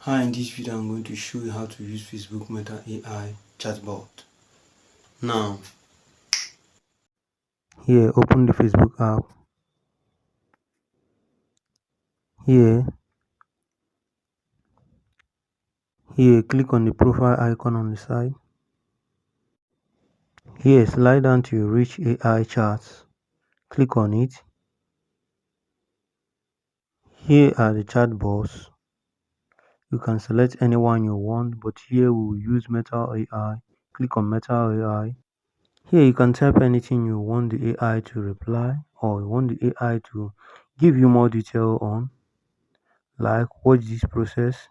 Hi, in this video I'm going to show you how to use Facebook Meta AI chatbot. Now, here open the Facebook app. Here click on the profile icon on the side. Here slide down to reach AI chats. Click on it. Here are the chatbots. You can select anyone you want, but here we will use Meta AI. Click on Meta AI. Here you can type anything you want the AI to reply, or you want the AI to give you more detail on, like watch this process.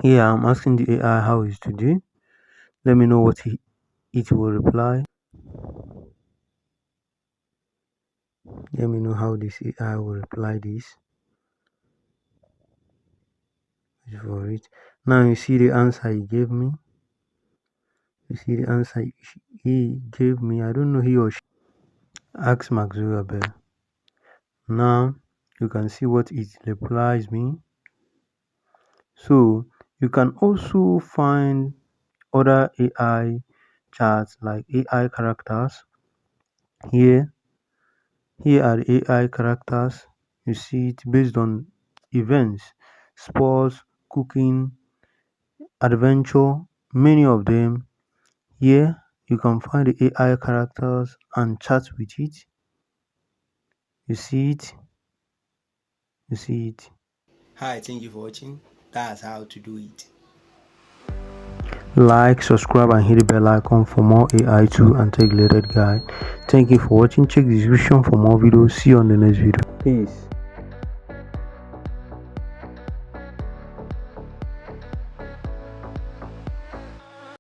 Here I'm asking the AI how is today. Let me know what it will reply. Let me know how this AI will reply this. For it. Now you see the answer he gave me. You see the answer he gave me. I don't know he or she. Ask Mark Zuckerberg. Now you can see what it replies me. So you can also find other AI charts like AI characters. Here are the AI characters. You see it based on events, sports, cooking, adventure, many of them. Here you can find the AI characters and chat with it. You see it. You see it. Hi, thank you for watching. That's how to do it. Like, subscribe and hit the bell icon for more AI tool and tech related guide. Thank you for watching. Check the description for more videos. See you on the next video. Peace.